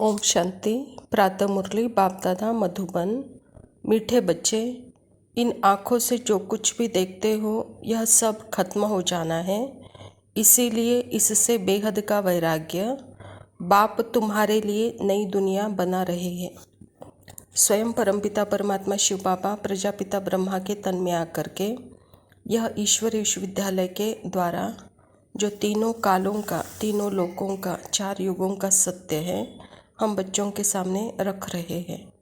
ओम शांति। प्रातः मुरली बाप दादा मधुबन। मीठे बच्चे, इन आँखों से जो कुछ भी देखते हो यह सब खत्म हो जाना है, इसीलिए इससे बेहद का वैराग्य। बाप तुम्हारे लिए नई दुनिया बना रहे हैं। स्वयं परमपिता परमात्मा शिव बाबा प्रजापिता ब्रह्मा के तन में आकर के यह ईश्वर विश्वविद्यालय के द्वारा जो तीनों कालों का, तीनों लोकों का, 4 युगों का सत्य है, हम बच्चों के सामने रख रहे हैं।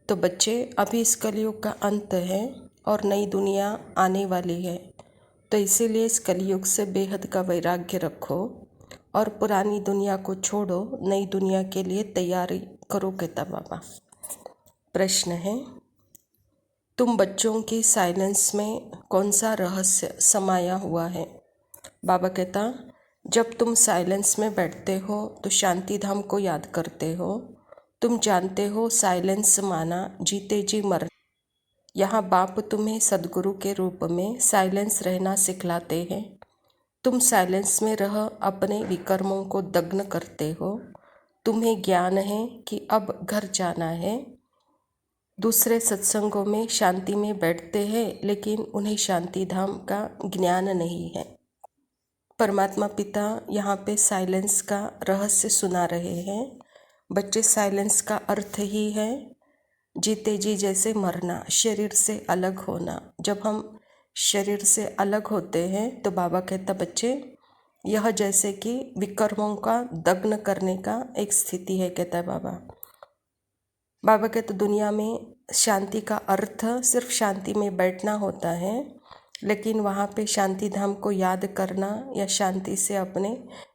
तो बच्चे, अभी इस कलयुग का अंत है और नई दुनिया आने वाली है, तो इसीलिए इस कलयुग से बेहद का वैराग्य रखो और पुरानी दुनिया को छोड़ो, नई दुनिया के लिए तैयारी करो कहता बाबा। प्रश्न है, तुम बच्चों की साइलेंस में कौन सा रहस्य समाया हुआ है? बाबा कहता, जब तुम साइलेंस में बैठते हो तो शांति धाम को याद करते हो। तुम जानते हो साइलेंस माना जीते जी मर। यहाँ बाप तुम्हें सदगुरु के रूप में साइलेंस रहना सिखलाते हैं। तुम साइलेंस में रह अपने विकर्मों को दग्न करते हो। तुम्हें ज्ञान है कि अब घर जाना है। दूसरे सत्संगों में शांति में बैठते हैं, लेकिन उन्हें शांति धाम का ज्ञान नहीं है। परमात्मा पिता यहाँ पे साइलेंस का रहस्य सुना रहे हैं। बच्चे, साइलेंस का अर्थ ही है जीते जी जैसे मरना, शरीर से अलग होना। जब हम शरीर से अलग होते हैं तो बाबा कहता, बच्चे यह जैसे कि विकर्मों का दग्न करने का एक स्थिति है कहता है बाबा। बाबा कहते दुनिया में शांति का अर्थ सिर्फ शांति में बैठना होता है, लेकिन वहाँ पे शांति धाम को याद करना या शांति से अपने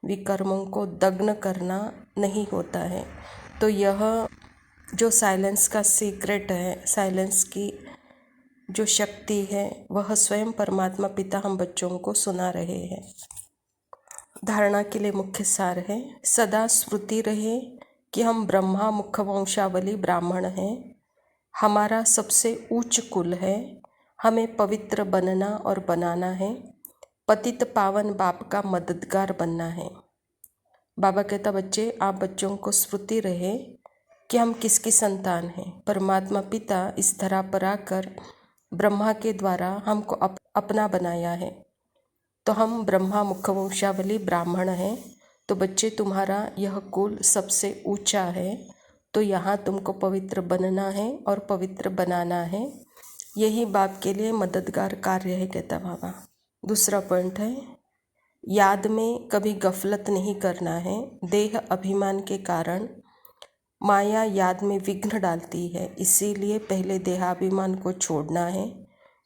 विकर्मों को दग्न करना नहीं होता है। तो यह जो साइलेंस का सीक्रेट है, साइलेंस की जो शक्ति है, वह स्वयं परमात्मा पिता हम बच्चों को सुना रहे हैं। धारणा के लिए मुख्य सार है, सदा स्मृति रहे कि हम ब्रह्मा मुखवंशावली ब्राह्मण हैं। हमारा सबसे उच्च कुल है। हमें पवित्र बनना और बनाना है। पतित पावन बाप का मददगार बनना है। बाबा कहता, बच्चे आप बच्चों को स्मृति रहे कि हम किसकी संतान हैं। परमात्मा पिता इस धरा पर आकर ब्रह्मा के द्वारा हमको अपना बनाया है। तो हम ब्रह्मा मुखवंशावली ब्राह्मण हैं। तो बच्चे, तुम्हारा यह कुल सबसे ऊंचा है, तो यहाँ तुमको पवित्र बनना है और पवित्र बनाना है। यही बाप के लिए मददगार कार्य है कहता बाबा। दूसरा पॉइंट है, याद में कभी गफलत नहीं करना है। देह अभिमान के कारण माया याद में विघ्न डालती है, इसीलिए पहले देहाभिमान को छोड़ना है।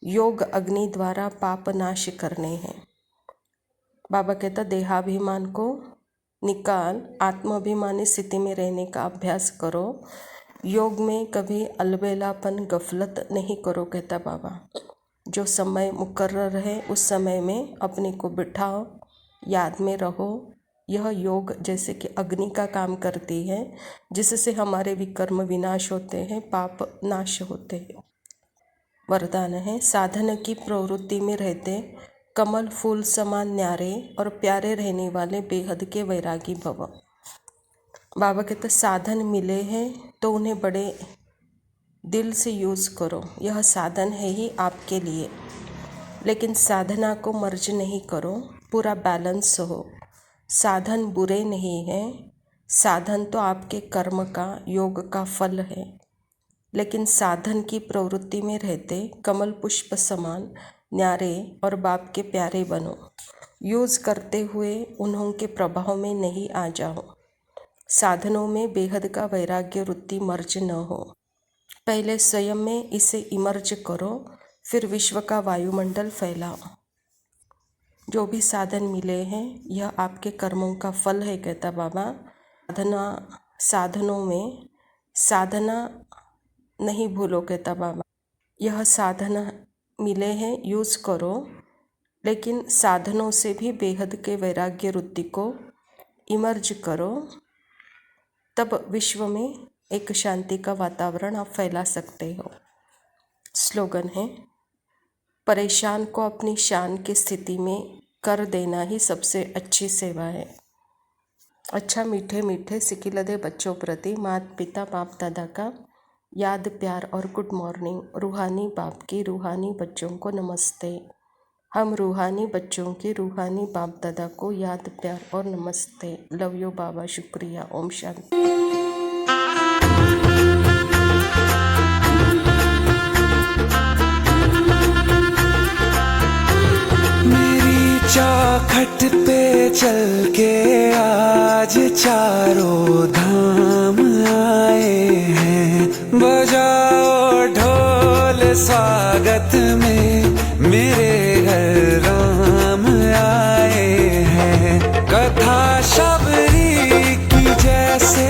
योग अग्नि द्वारा पाप नाश करने हैं। बाबा कहता, देहाभिमान को निकाल, आत्माभिमानी स्थिति में रहने का अभ्यास करो। योग में कभी अलबेलापन गफलत नहीं करो कहता बाबा। जो समय मुकर्रर है उस समय में अपने को बिठाओ, याद में रहो। यह योग जैसे कि अग्नि का काम करती है, जिससे हमारे विकर्म विनाश होते हैं, पाप नाश होते हैं। वरदान है, साधन की प्रवृत्ति में रहते कमल फूल समान न्यारे और प्यारे रहने वाले बेहद के वैरागी भव। बाबा कहते, साधन मिले हैं तो उन्हें बड़े दिल से यूज़ करो। यह साधन है ही आपके लिए, लेकिन साधना को मर्ज नहीं करो, पूरा बैलेंस हो। साधन बुरे नहीं हैं, साधन तो आपके कर्म का, योग का फल है। लेकिन साधन की प्रवृत्ति में रहते कमल पुष्प समान न्यारे और बाप के प्यारे बनो। यूज़ करते हुए उन्हों के प्रभाव में नहीं आ जाओ। साधनों में बेहद का वैराग्य वृत्ति मर्ज न हो। पहले स्वयं में इसे इमर्ज करो, फिर विश्व का वायुमंडल फैलाओ। जो भी साधन मिले हैं यह आपके कर्मों का फल है कहता बाबा। साधनों में साधना नहीं भूलो कहता बाबा। यह साधन मिले हैं, यूज़ करो, लेकिन साधनों से भी बेहद के वैराग्य वृत्ति को इमर्ज करो। तब विश्व में एक शांति का वातावरण आप फैला सकते हो। स्लोगन है, परेशान को अपनी शान की स्थिति में कर देना ही सबसे अच्छी सेवा है। अच्छा मीठे मीठे सिकिलदे बच्चों प्रति माता पिता बाप दादा का याद प्यार और गुड मॉर्निंग। रूहानी बाप की रूहानी बच्चों को नमस्ते। हम रूहानी बच्चों की रूहानी बाप दादा को याद प्यार और नमस्ते। लव यू बाबा, शुक्रिया। ओम शांति। चौखट पे चल के आज चारों धाम आए हैं। बजाओ ढोल स्वागत में, मेरे घर राम आए हैं। कथा शबरी की जैसे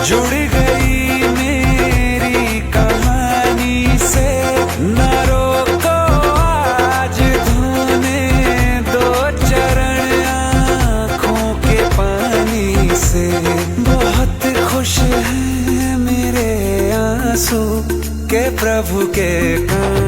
जुड़ गई मेरी कहानी से। न रोको आज धोने से। बहुत खुश हैं मेरे आंसू के प्रभु के काम